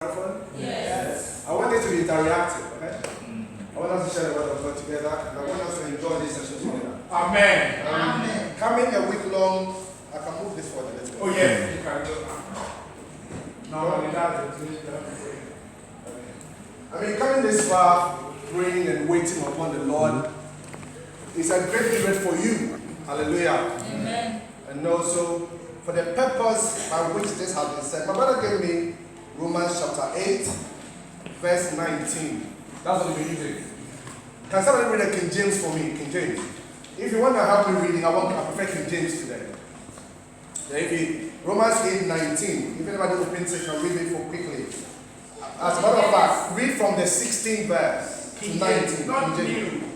Yes. I want it to be interactive, okay? I want us to share the word of God together, and I want us to enjoy this session together. Amen. Amen. Coming a week long, I can move this forward a little bit. Oh, yes, you can do I mean, coming this far, praying and waiting upon the Lord is a great period for you. Hallelujah. Amen. And also, for the purpose by which this has been said, my brother gave me Romans chapter 8, verse 19. That's what we're using. Can somebody read the King James for me? King James. If you want to help me reading, I prefer King James today. Romans 8, 19. If anybody opens it, can read it for quickly. As a matter of fact, read from the 16th verse to 19. Not King James. new.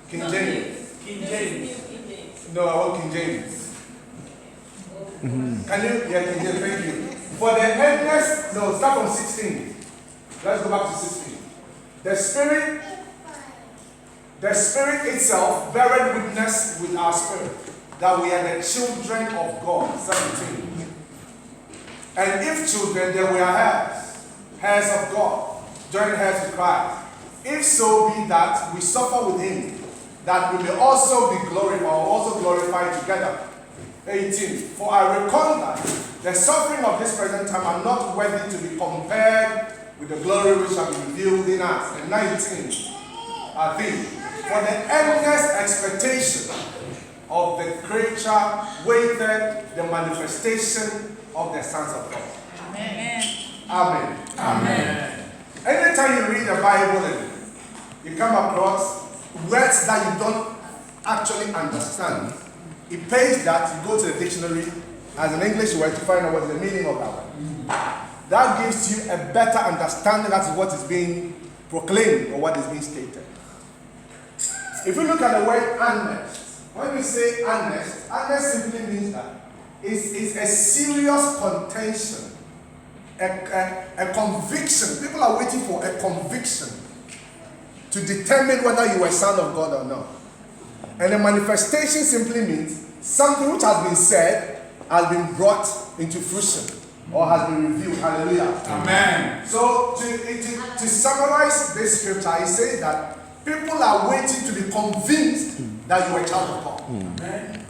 King James. King James. No, I want King James. Can you? Yeah, King James, thank you. For the earnest, no, start from 16. Let's go back to 16. The Spirit itself beareth witness with our spirit that we are the children of God. 17. And if children, then we are heirs of God, joint heirs with Christ. If so be that we suffer with him, that we may also be glorified, or also glorified together. 18. For I reckon that the suffering of this present time are not worthy to be compared with the glory which shall be revealed in us. And 19. I think, for the earnest expectation of the creature waiteth the manifestation of the sons of God. Amen. Amen. Amen. Anytime you read the Bible and you come across words that you don't actually understand, it pays that you go to the dictionary as an English word to find out what is the meaning of that word. That gives you a better understanding as to what is being proclaimed or what is being stated. If you look at the word earnest, when we say earnest, earnest simply means that it's a serious contention, a conviction. People are waiting for a conviction to determine whether you are a son of God or not. And the manifestation simply means something which has been said has been brought into fruition or has been revealed. Hallelujah. Amen. So to summarize this scripture, I say that people are waiting to be convinced that you are a child of God. Amen.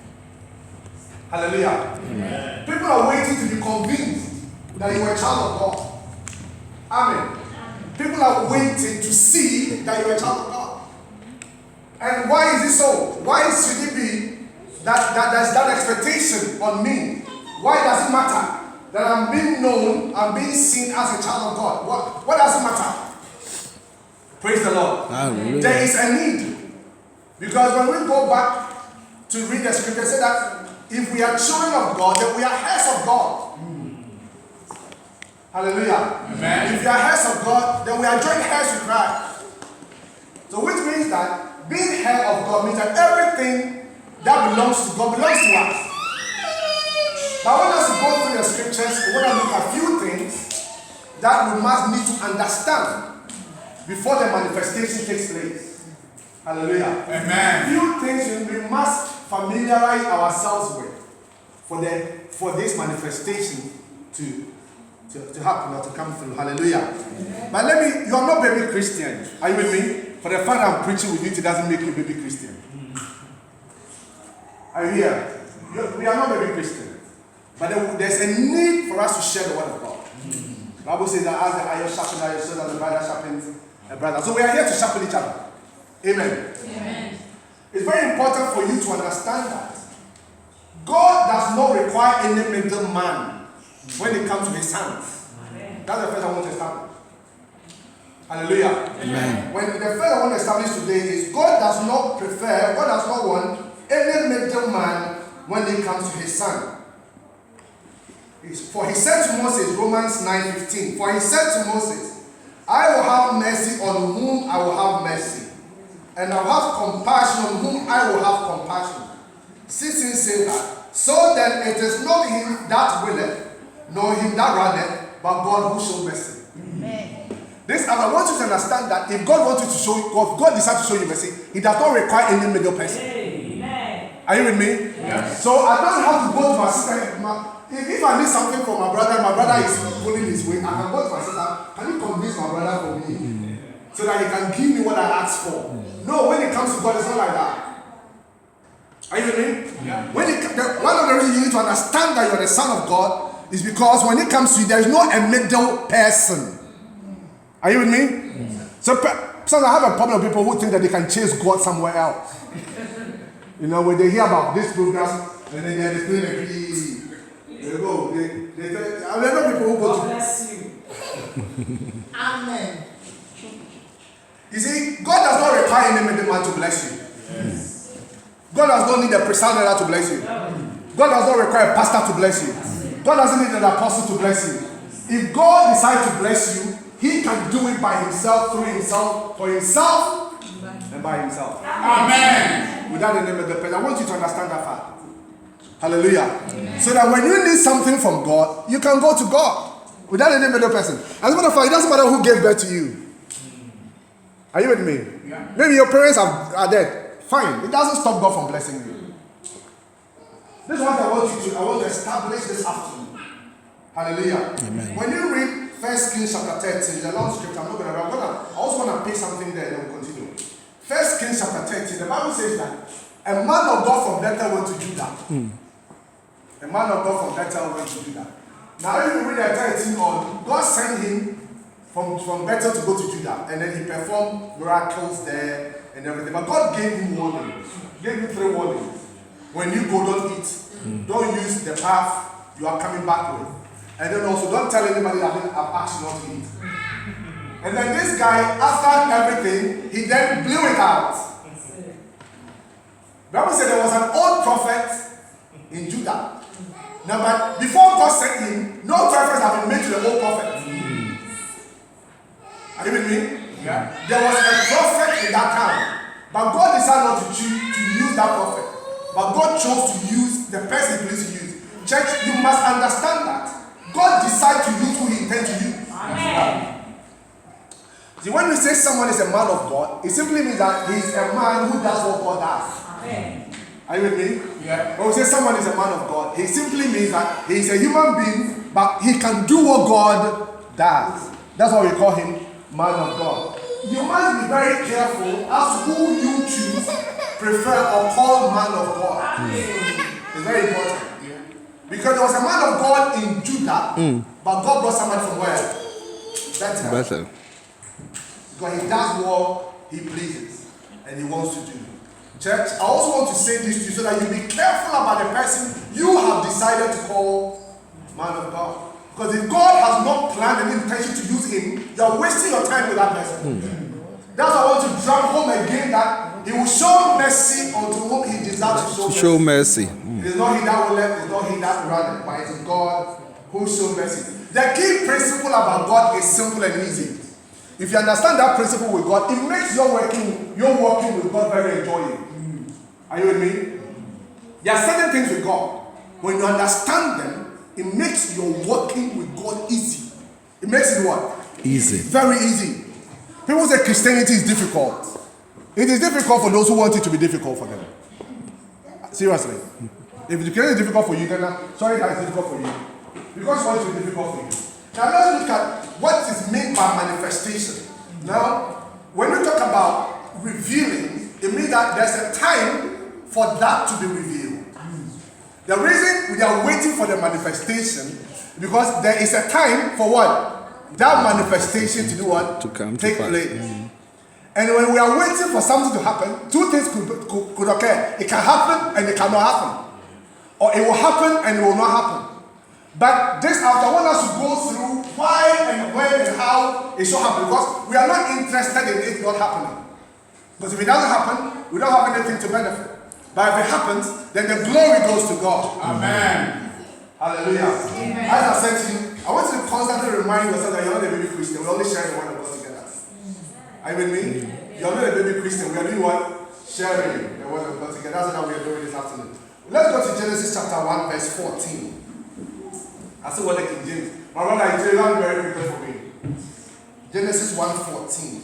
Hallelujah. Amen. People are waiting to be convinced that you are a child of God. Amen. People are waiting to see that you are a child of God. And why is it so? Why should it be that there's that expectation on me? Why does it matter that I'm being known, I'm being seen as a child of God? What does it matter? Praise the Lord. Hallelujah. There is a need. Because when we go back to read the scripture, it says that if we are children of God, then we are heirs of God. Hallelujah. Amen. If you are heirs of God, then we are joint heirs with Christ. So which means that being heir of God means that everything that belongs to God belongs to us. But I want us to go through the scriptures. We want to look at a few things that we must need to understand before the manifestation takes place. Hallelujah. Amen. Few things we must familiarize ourselves with for this manifestation to happen or to come through. Hallelujah. Amen. But you are not baby Christian. Are you with me? For the fact I'm preaching with you, it doesn't make you baby Christian. Are you here? We are not baby Christian. But there's a need for us to share the word of God. The Bible says that as the iron sharpens iron, so that the brother sharpens a brother. So we are here to sharpen each other. Amen. Amen. It's very important for you to understand that God does not require any middleman when it comes to his sons. Amen. That's the first I want to establish. Hallelujah. Amen. When the first I want to establish today is God does not want any middleman when it comes to his son. For he said to Moses, Romans 9:15, for he said to Moses, I will have mercy on whom I will have mercy, and I will have compassion on whom I will have compassion. 16 says that, so then it is not him that willeth, nor him that runneth, but God who shows mercy. Amen. I want you to understand that if God wants you to show, if God decides to show you mercy, he does not require any middle person. Amen. Are you with me? Yes. So I don't have to go to my sister. If I need something from my brother is pulling his weight, I can go to my sister. Can you convince my brother for me? So that he can give me what I asked for. No, when it comes to God, it's not like that. Are you with me? Yeah. One of the reasons you need to understand that you're the son of God is because when it comes to you, there is no a middle person. Are you with me? So I have a problem with people who think that they can chase God somewhere else. You know, when they hear about this program, and then they're doing they go. I know people who go to. God bless you. Amen. You see, God does not require any middleman to bless you. Yes. God does not need a president to bless you. God does not require a pastor to bless you. God doesn't need an apostle to bless you. If God decides to bless you, He can do it by Himself, through Himself, for Himself, and by Himself. Amen. Without any middle person. I want you to understand that fact. Hallelujah. Amen. So that when you need something from God, you can go to God without any middle person. As a matter of fact, it doesn't matter who gave birth to you. Are you with me? Yeah. Maybe your parents are dead. Fine. It doesn't stop God from blessing you. This is what I want to establish this afternoon. Hallelujah. Amen. When you read 1 Kings chapter 13, the long scripture, I also want to pay something there, then we'll continue. 1 Kings chapter 13, the Bible says that a man of God from Bethel went to Judah. A man of God from Bethel went to Judah. Now if you read the 13 on, God sent him from Bethel to go to Judah, and then he performed miracles there and everything. But God gave him warnings. Gave him 3 warnings. When you go, don't eat. Don't use the path you are coming back with. And then also, don't tell anybody that I've asked you not to eat. And then this guy, after everything, he then blew it out. The Bible said there was an old prophet in Judah. Now, but before God sent him, no reference had been made to the old prophet. Are you with me? Yeah. There was a prophet in that time, but God decided not to choose to use that prophet. But God chose to use the person He pleased to use. Church, you must understand that God decides to use who He intends to use. Amen. See, when we say someone is a man of God, it simply means that he is a man who does what God does. Amen. Are you with me? Yeah. When we say someone is a man of God, he simply means that he is a human being, but he can do what God does. That's why we call him man of God. You must be very careful as to who you choose, prefer, or call man of God. It's very important. Because there was a man of God in Judah, but God brought someone from where? Bethel. Because he does what he pleases and he wants to do. Church, I also want to say this to you so that you be careful about the person you have decided to call man of God. Because if God has not planned and intention to use him, you are wasting your time with that person. That's why I want to drive home again that he will show mercy unto whom he deserves to show mercy. It is not he that will let, it is not he that will run, but it is God who shows mercy. The key principle about God is simple and easy. If you understand that principle with God, it makes your working with God very enjoyable. Are you with me? There are certain things with God. When you understand them, it makes your working with God easy. It makes it what? Easy. Very easy. People say Christianity is difficult. It is difficult for those who want it to be difficult for them. Seriously. If Christianity is difficult for you, then sorry that it's difficult for you. Because you want it to be difficult for you. Now let's look at what is meant by manifestation. Now, when we talk about revealing, it means that there's a time for that to be revealed. The reason we are waiting for the manifestation because there is a time for what? That manifestation to do what? To come take to pass. place. And when we are waiting for something to happen, 2 things could occur. It can happen and it cannot happen. Or it will happen and it will not happen. But this after I want us to go through why and when and how it should happen, because we are not interested in it not happening. Because if it doesn't happen, we don't have anything to benefit. But if it happens, then the glory goes to God. Amen. Hallelujah. Amen. As I said to you, I want you to constantly remind yourself that you're not a baby Christian. We're only sharing the word of God together. Are you with me? You're not a baby Christian. We are doing what? Sharing the word of God together. That's what we are doing this afternoon. Let's go to Genesis chapter 1, verse 14. I still want the King James. My brother, I tell you, that very quickly for me. Genesis 1:14.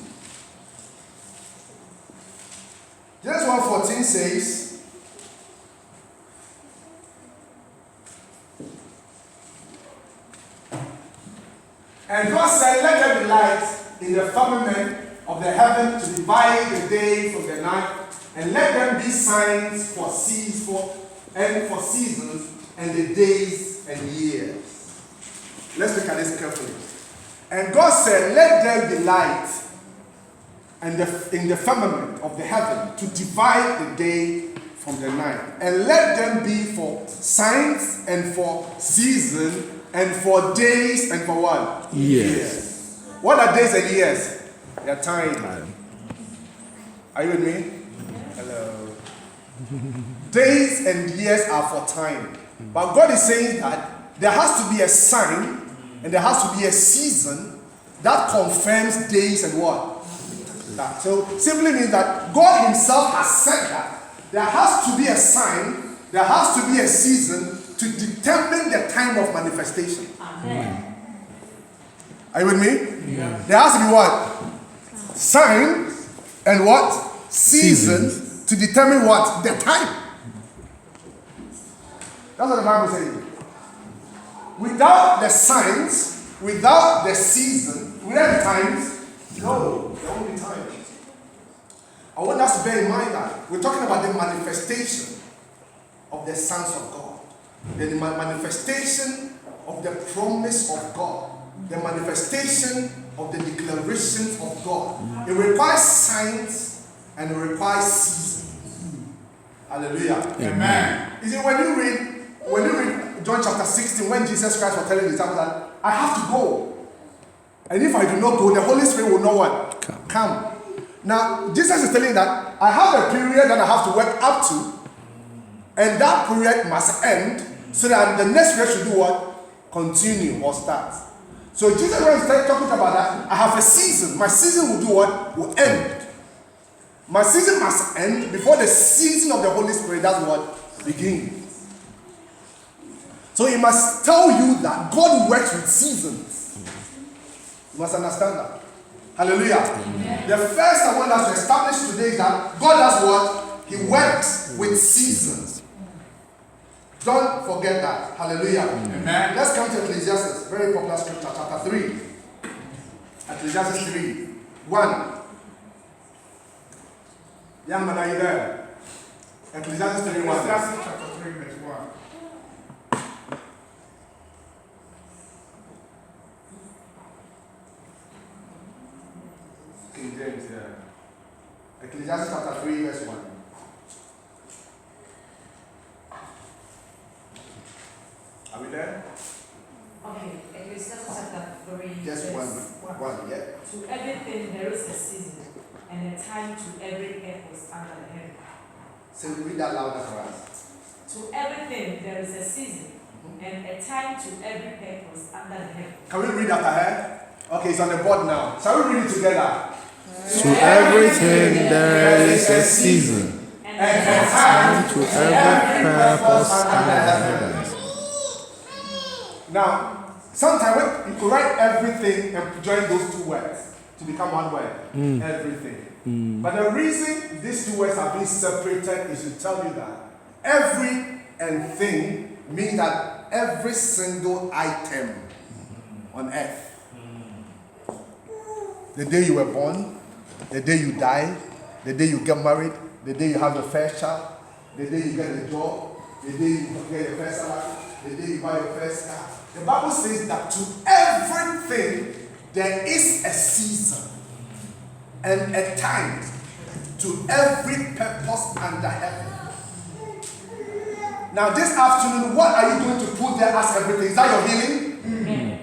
Genesis 1:14 says, And God said, let there be light in the firmament of the heaven to divide the day from the night, and let them be signs for seasons and the days and years. Let's look at this carefully. And God said, let there be light in the firmament of the heaven to divide the day from the night, and let them be for signs and for seasons and for days and for what? Years. What are days and years? They are time. Are you with me? Hello. Days and years are for time. But God is saying that there has to be a sign and there has to be a season that confirms days and what? That. So simply means that God himself has said that there has to be a sign, there has to be a season to determine the time of manifestation. Amen. Are you with me? Yeah. There has to be what? Sign and what? Season to determine what? The time. That's what the Bible says. Without the signs, without the season, without the times, no, there won't be times. I want us to bear in mind that we're talking about the manifestation of the sons of God, the manifestation of the promise of God, the manifestation of the declarations of God. It requires signs and it requires seasons. Hallelujah. Amen. You see, when you read John chapter 16, when Jesus Christ was telling the disciples that I have to go, and if I do not go, the Holy Spirit will not what? Come. Now, Jesus is telling that I have a period that I have to work up to, and that period must end so that the next period should do what? Continue or start. So Jesus was talking about that. I have a season. My season will do what? Will end. My season must end before the season of the Holy Spirit, that's what? Begins. So he must tell you that God works with seasons. You must understand that. Hallelujah. Amen. The first I want us to establish today is that God does what? He works with seasons. Don't forget that. Hallelujah. Amen. Let's come to Ecclesiastes, very popular scripture, chapter 3. Ecclesiastes 3, 1. Young man, are you there? Ecclesiastes 3, 1. Ecclesiastes chapter 3, verse 1. King James, yeah. Ecclesiastes chapter 3, verse 1. Are we there? Okay, Ecclesiastes chapter 3. Just one, yeah. To everything there is a season and a time to every purpose under the heaven. So read that louder for us. To everything there is a season and a time to every purpose under the heaven. Can we read after her? Okay, it's on the board now. Shall we read it together? To everything there is a season, And a time to every purpose under the heavens. Now, sometimes you could write everything and join those two words to become one word. Everything. But the reason these two words are being separated is to tell you that every and thing means that every single item on earth. The day you were born, the day you die, the day you get married, the day you have your first child, the day you get a job, the day you get your first salary, the day you buy your first car. The Bible says that to everything there is a season and a time to every purpose under heaven. Now this afternoon, what are you going to put there as everything? Is that your healing?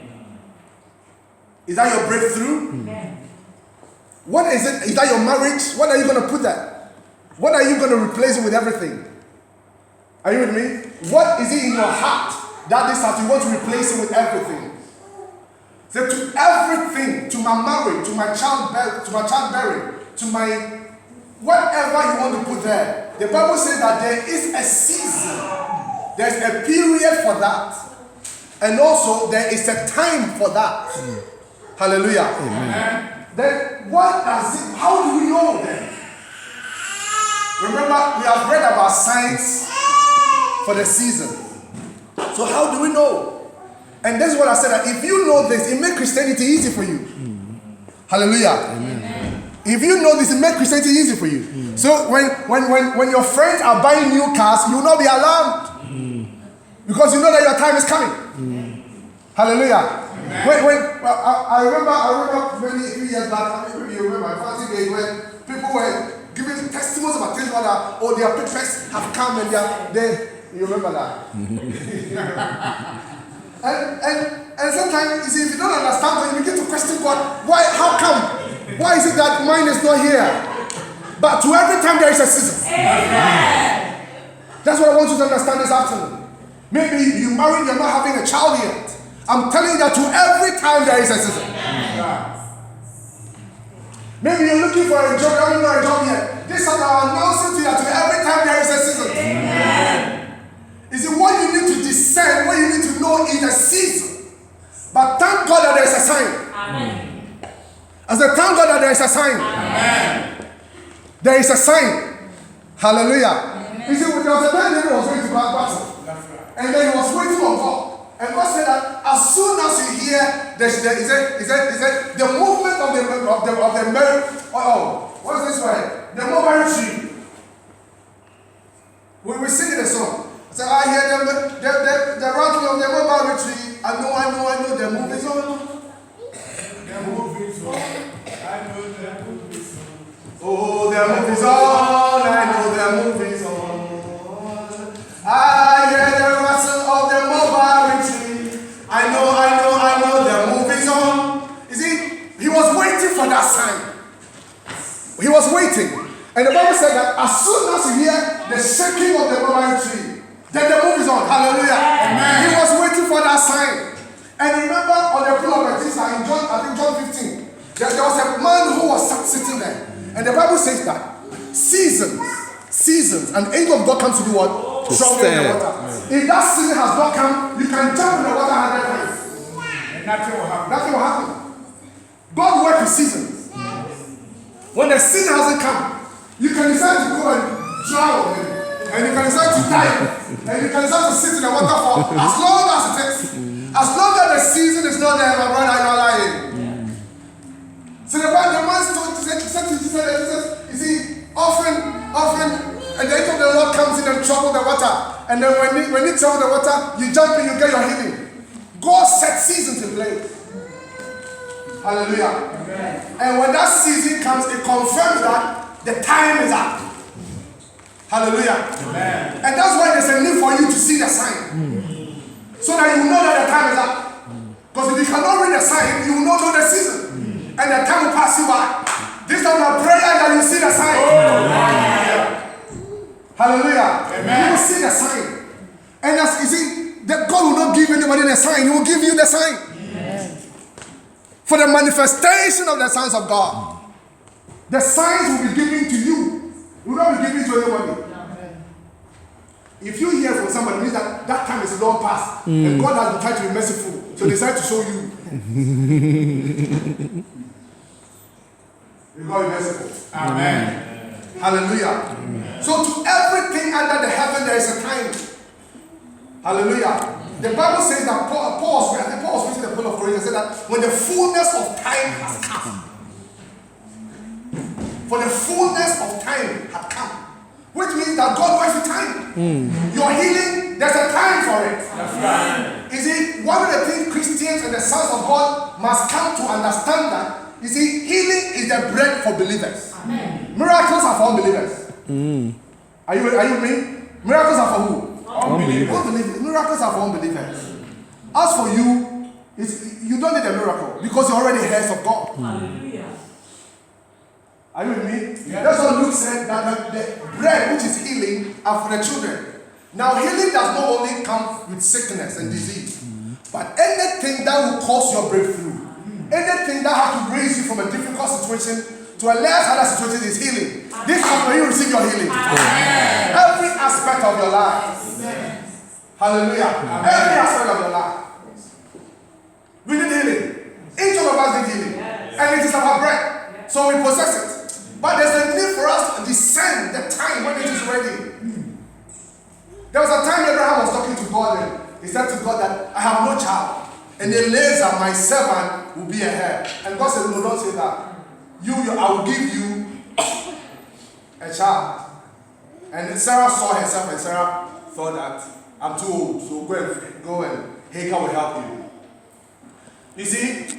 Is that your breakthrough? What is it? Is that your marriage? What are you going to put there? What are you going to replace it with everything? Are you with me? What is it in your heart that this time you want to replace it with everything? Say to everything, to my marriage, to my childbearing, to my whatever you want to put there. The Bible says that there is a season. There's a period for that. And also there is a time for that. Hallelujah. Amen. Then what does it, how do we know then? Remember, we have read about signs for the season. So how do we know? And this is what I said, that if you know this, it makes Christianity easy for you. Hallelujah. Amen. If you know this, it makes Christianity easy for you. So when your friends are buying new cars, you will not be alarmed. Because you know that your time is coming. Hallelujah. I remember many few years back, I mean, you remember my fancy days when people were giving testimonies about things like that, oh, their papers have come and you remember that. and sometimes, you see, if you don't understand, when you begin to question God, why, how come? Why is it that mine is not here? But to every time there is a season. Amen. That's what I want you to understand this afternoon. Maybe you married, you're not having a child yet. I'm telling you that to every time there is a season. Amen. Maybe you're looking for a job, you haven't got a job yet. This is what I'm announcing to you that to every time there is a season. Amen. Is it what you need to discern, what you need to know is a season. But thank God that there is a sign. Amen. I said, thank God that there is a sign. Amen. There is a sign. Hallelujah. Amen. You see, there was a time David was going to battle. And then he was waiting on God. And God said that as soon as you hear the movement of what is this word? The mulberry tree. We were singing a song. I said, I hear the rattling of the mulberry tree. I know the move is on. The move is on. I know the move is on. Oh, the move is on. I know the move is on. I hear the rustle of the mulberry tree. I know the move is on. You see, he was waiting for that sign. He was waiting. And the Bible said that as soon as you hear the shaking of the mulberry tree, then the move is on. Hallelujah. Amen. He was waiting for that sign. And remember on the pool of Bethesda in John 15, there was a man who was sitting there. And the Bible says that seasons, and angel of God comes to do what? To trouble in the water. If that season has not come, you can jump in the water 100 times. And nothing will happen. Nothing will happen. God works with seasons. When the season hasn't come, you can decide to go and drown, and you can decide to die, and you can decide to sit in the water for as long as it takes. As long as the season is not there, my brother, you are lying. So the man said to Jesus, you see, often, and the angel of the Lord comes in and trouble the water. And then when he trouble the water, you jump in, you get your healing. God set seasons in place. Hallelujah. Amen. And when that season comes, it confirms that the time is up. Hallelujah. Amen. And that's why there's a need for you to see the sign. So that you know that the time is up. Because if you cannot read the sign, you will not know the season. And the time will pass you by. This is my prayer that you see the sign. Hallelujah. Amen. You will see the sign. And as you see, that God will not give anybody the sign. He will give you the sign. Amen. For the manifestation of the signs of God. The signs will be given to you. It will not be given to anybody. Amen. If you hear from somebody, it means that time is long past. And God has been trying to be merciful. So they decide to show you. God is merciful. Amen. Hallelujah. Amen. So to everything under the heaven there is a time. Hallelujah. The Bible says that Paul was reading the book of Corinthians, said that when the fullness of time has come. For the fullness of time had come. Which means that God works with time. Your healing, there's a time for it. That's right. You see, one of the things Christians and the sons of God must come to understand that, you see, healing is the bread for believers. Amen. Miracles are for unbelievers. Are you with me? Miracles are for who? Unbelievers. Miracles are for unbelievers. As for you, you don't need a miracle because you're already heirs of God. Hallelujah. Are you with me? Yeah. That's what Luke said, that the bread which is healing are for the children. Now healing does not only come with sickness and disease, but anything that will cause your breakthrough, anything that has to raise you from a difficult situation to a less harder situation is healing. This is where you receive your healing. Amen. Every aspect of your life. Amen. Hallelujah. Amen. Every aspect of your life. We need healing. Each one of us need healing. Yes. And it is our bread. Yes. So we possess it. But there's a need for us to discern the time when it is ready. There was a time Abraham was talking to God and he said to God that I have no child. And Eliezer, my servant, will be a heir. And God said, no, don't say that. I will give you a child. And Sarah saw herself, and Sarah thought that I'm too old, so go and Hagar will help you. You see,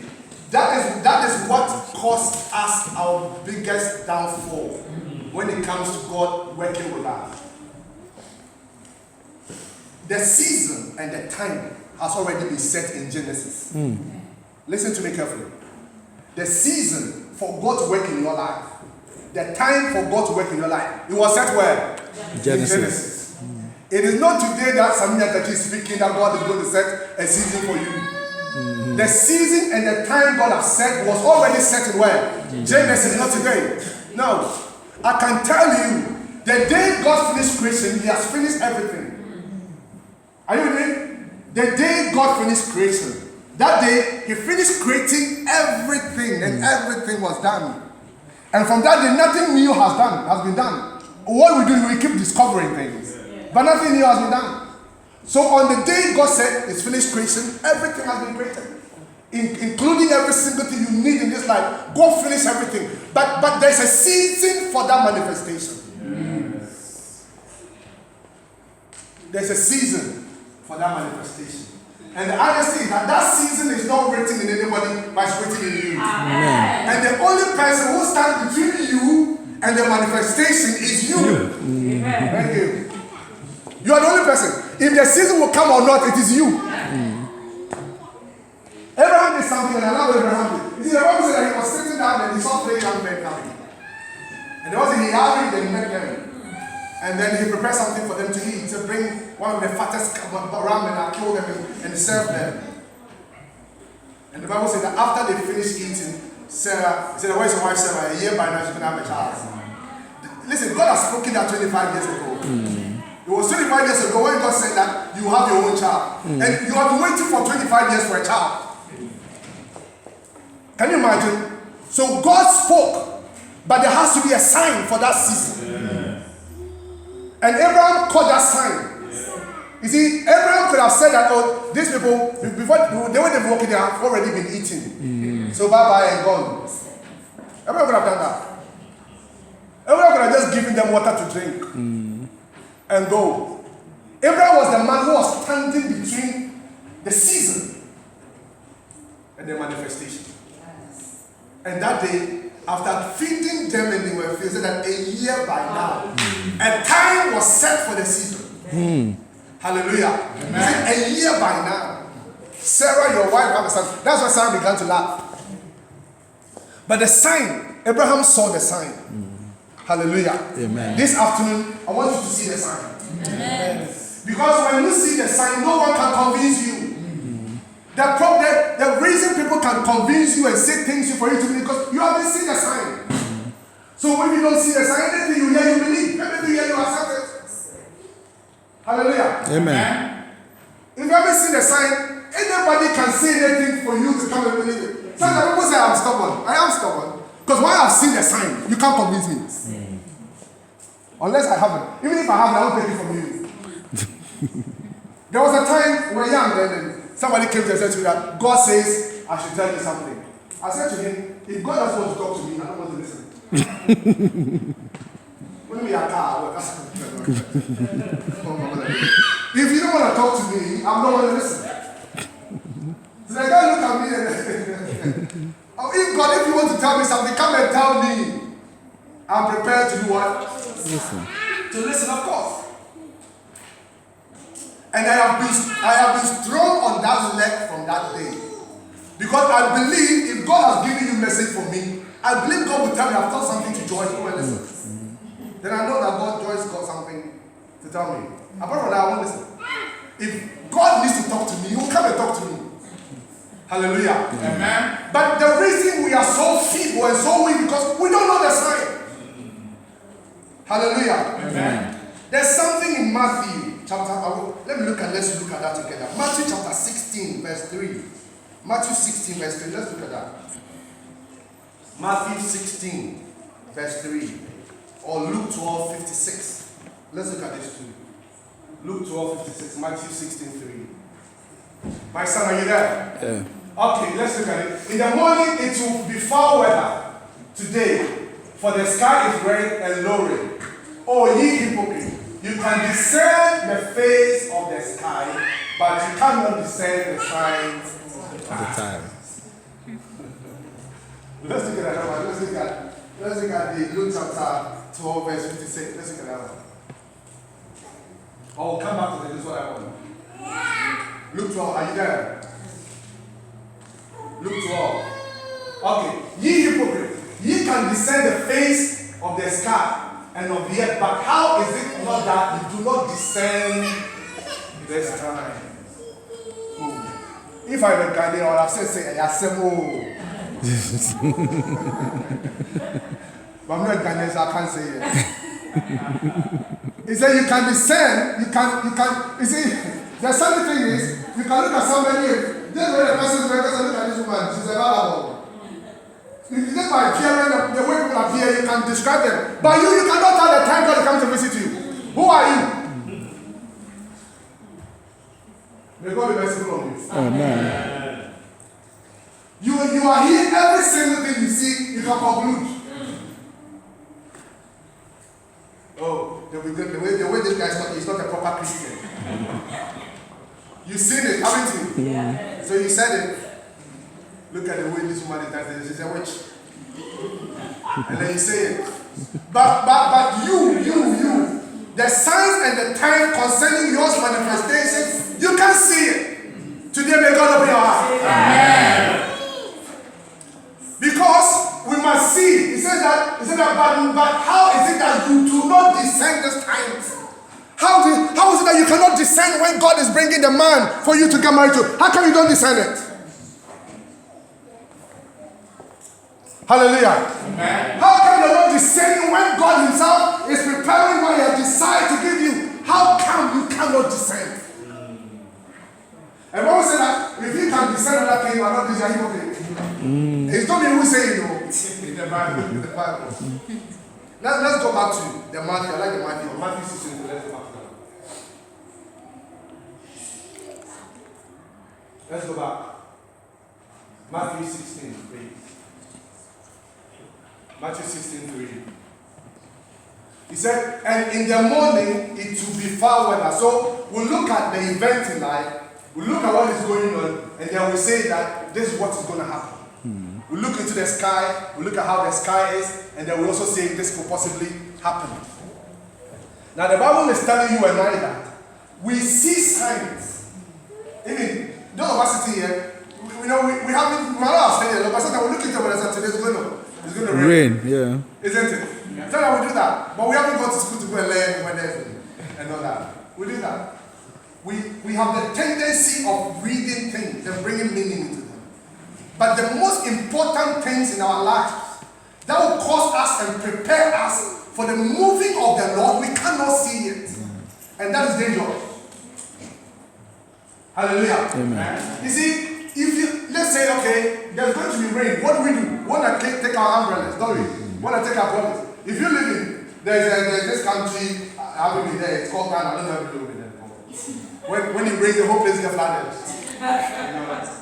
that is what caused us our biggest downfall when it comes to God working with us. The season and the time has already been set in Genesis. Listen to me carefully. The season for God to work in your life, the time for God to work in your life, it was set where? Genesis. It is not today that Samina Kachi is speaking that God is going to set a season for you. The season and the time God has set was already set in where? Genesis, not today. No. I can tell you, the day God finished creation, He has finished everything. Are you with me? The day God finished creation, that day He finished creating everything, and everything was done. And from that day, nothing new has been done. What we do, we keep discovering things, but nothing new has been done. So on the day God said it's finished creation, everything has been created, including every single thing you need in this life. God finished everything, but there's a season for that manifestation. There's a season for that manifestation. And the honesty is that season is not written in anybody, but it's written in you. Amen. And the only person who stands between you and the manifestation is you. Amen. Thank you. You are the only person. If the season will come or not, it is you. Abraham did something, and I love Abraham. You see, the Bible said that he was sitting down and he saw 3 young men coming. And there was he hurried and met them. And then he prepared something for them to eat. To bring one of the fattest ram and I killed them and served them. And the Bible said that after they finished eating, Sarah said, "Where's your wife, Sarah? A year by now she's going to have a child." Listen, God has spoken that 25 years ago. It was 25 years ago when God said that you have your own child. And you have been waiting for 25 years for a child. Can you imagine? So God spoke, but there has to be a sign for that season. And Abraham caught that sign. You see, Abraham could have said that, oh, these people, before they were walking, they have already been eating. So bye-bye and gone. Abraham could have done that. Abraham could have just given them water to drink and go. Abraham was the man who was standing between the season and the manifestation. And that day, after feeding them and they were filled, said that a year by now, a time was set for the season. Hallelujah. Amen. A year by now, Sarah, your wife, have a son. That's why Sarah began to laugh. But the sign, Abraham saw the sign. Hallelujah. Amen. This afternoon, I want you to see the sign. Amen. Because when you see the sign, no one can convince you. The reason people can convince you and say things for you to believe because you haven't seen the sign. So when you don't see the sign, anything you hear, you believe. Everything you hear, you accept it. Hallelujah. Amen. If you haven't seen the sign, anybody can say anything for you to come and believe it. Sometimes people say I'm stubborn. I am stubborn. Because when I've seen the sign, you can't convince me. Unless I haven't. Even if I haven't, I won't take it from you. There was a time we were young then. Somebody came to and said to me that God says I should tell you something. I said to him, if God doesn't want to talk to me, I don't want to listen. If you don't want to talk to me, I'm not going to listen. So the guy looked at me and if you want to tell me something, come and tell me. I'm prepared to do what? Listen. To listen, of course. And I have been strong on that leg from that day. Because I believe if God has given you a message for me, I believe God will tell me I've done something to Joyce. Go and listen. Then I know that Joyce got something to tell me. Apart from that, I won't listen. If God needs to talk to me, He will come and talk to me. Hallelujah. Amen. But the reason we are so feeble and so weak because we don't know the sign. Hallelujah. Amen. There's something in Matthew chapter. Let's look at that together. Matthew chapter 16, verse 3. Matthew 16, verse 3. Let's look at that. Matthew 16, verse 3. Or Luke 12, 56. Let's look at this too. Luke 12, 56. Matthew 16, 3. My son, are you there? Yeah. Okay, let's look at it. In the morning, it will be foul weather today, for the sky is red and lowering. Oh, ye hypocrite, you can discern the face of the sky, but you cannot discern the signs of the time. Let's look at that one. Let's look at the Luke chapter 12, verse 56. Let's look at that one. Oh, come back to this. This is what I want. Luke 12, are you there? Luke 12. Okay. Ye hypocrite, ye can discern the face of the sky and of the earth, but how is it not that you do not discern this time? If I were Ghanaian, I would have said, Yasemo. But I'm not Ghanaian, so I can't say it. He said you can discern, you can, you see, the funny thing is, you can look at somebody, this way the person is look at this woman, she's a vagabond. If you look by appearance, the way people appear, you can describe them. But you cannot tell the time God comes to visit you. Who are you? May God be merciful on you. Amen. You are here, every single thing you see, you can conclude. Oh, the way this guy is talking, he's not a proper Christian. You've seen it, haven't you? Yeah. So you said it. Look at the way this woman is dancing. She's a witch. And then you say it. But you, the signs and the time concerning your manifestation, you can see it. Today may God open your eyes. Amen. Because we must see. He said that but how is it that you do not discern this times? How is it that you cannot discern when God is bringing the man for you to get married to? How come you don't discern it? Hallelujah. Amen. How come you're not discerning when God himself is preparing what he has decided to give you? How come you cannot discern? And when we say that, if you can discern that thing, you are not this hypocrite. It's not me who say it, no. In the Bible. In the Bible. Let's go back to the Matthew. I like the Matthew. Matthew 16. Let's go back to that. Let's go back. Matthew 16, please. Matthew 16:3. He said, and in the morning it will be foul weather. So we'll look at the event in life, we'll look at what is going on, and then we'll say that this is what is going to happen. We'll look into the sky, we'll look at how the sky is, and then we'll also say this could possibly happen. Now the Bible is telling you and I that we see signs. Even those of us sitting here, we haven't, my last day, but sometimes we look into it and say, today's going on. It's going to rain. Yeah. Isn't it? Yeah. Sometimes we do that. But we haven't gone to school to go and learn weather and all that. We do that. We have the tendency of reading things and bringing meaning into them. But the most important things in our lives that will cause us and prepare us for the moving of the Lord, we cannot see it. And that is dangerous. Hallelujah. Amen. You see, let's say, okay, there's going to be rain. What do we do? We want to take our umbrellas, don't we? We want to take our umbrellas. If you live in, there's this country, I haven't been there, it's called Ghana, I don't know if you've been there before. When it rains, the whole place gets flooded.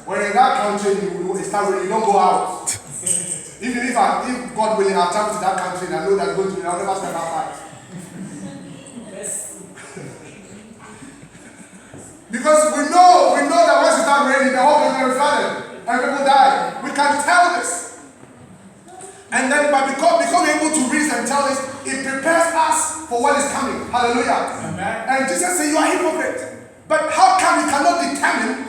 When in that country, it starts raining, you don't go out. Even if God willing, I'll travel to that country and I know that's going to be, I'll never step outside. Because we know that once it starts raining, the whole place will be flooded and people die. We can tell this. And then by because we're able to read and tell this, it prepares us for what is coming. Hallelujah. Amen. And Jesus said, you are hypocrite. But how come you cannot determine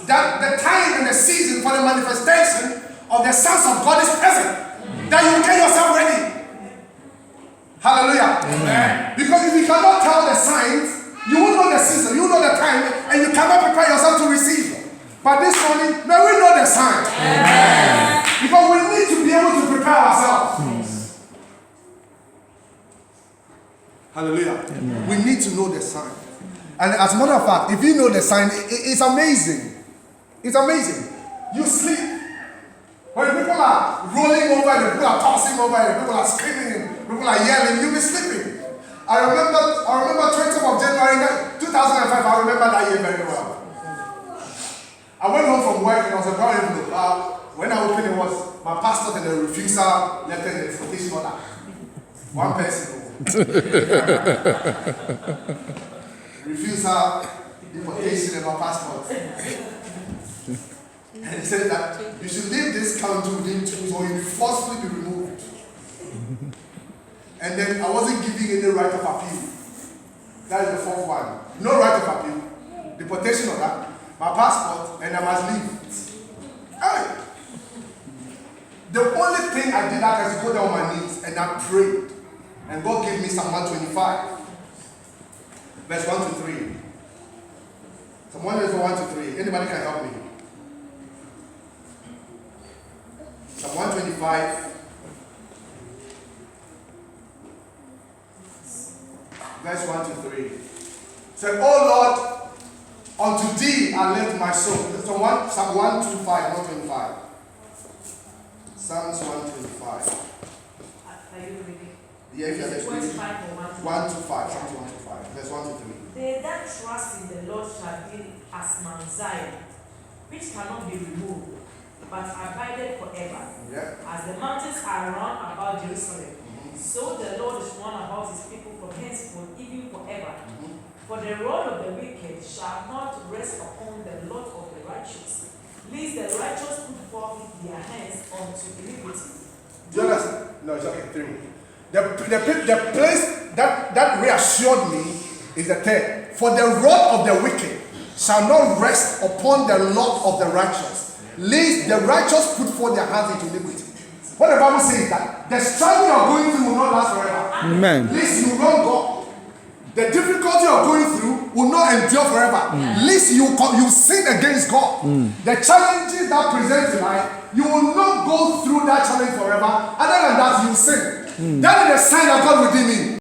that the time and the season for the manifestation of the sons of God is present? That you get yourself ready. Hallelujah. Amen. Because if you cannot tell the signs, you will know the season, you will know the time, and you cannot prepare yourself to receive. But this morning, may we know the sign. Amen. Because we need to be able to prepare ourselves. Hallelujah. Amen. We need to know the sign. And as a matter of fact, if you know the sign, it's amazing. It's amazing. You sleep. When people are rolling over, and people are tossing over, and people are screaming, and people are yelling, you'll be sleeping. I remember 20th of January 2005. I remember that year very well. I went home from work and I was a brand envelope. When I opened it was my passport and the refusal letter and the deportation order. One person. Refusal, deportation, and my passport. And he said that you should leave this country within 2 weeks or you'll forcefully be removed. And then I wasn't giving any right of appeal. That is the fourth one. No right of appeal. Deportation order, my passport, and I must leave. Hey. The only thing I did that is to go down on my knees and I prayed. And God gave me Psalm 125. Verse 1 to 3. Psalm 1 to 3. Anybody can help me? Psalm 125. Verse 1 to 3. Say, oh Lord, unto thee I lift my soul. Psalm 125, 125. Psalms 125. Are you reading? Yeah, if you are Is it reading. 25 or 1 to 125, Psalms 125. Verse 1 to 3. They that trust in the Lord shall be as Mount Zion, which cannot be removed, but abideth forever. Yeah. As the mountains are round about Jerusalem, so the Lord is round about his people from henceforth, even forever. For the rod of the wicked shall not rest upon the lot of the righteous, lest the righteous put forth their hands unto iniquity. Do you understand? No, it's okay. 3. The place that reassured me is the third. For the rod of the wicked shall not rest upon the lot of the righteous, lest the righteous put forth their hands into iniquity. What the Bible says is that the struggle you are going through will not last forever. Amen. Lest you wrong God. The difficulty you are going through will not endure forever. Lest you sin against God. The challenges that present in life, you will not go through that challenge forever. Other than that, you sin. That is the sign that God will redeem you.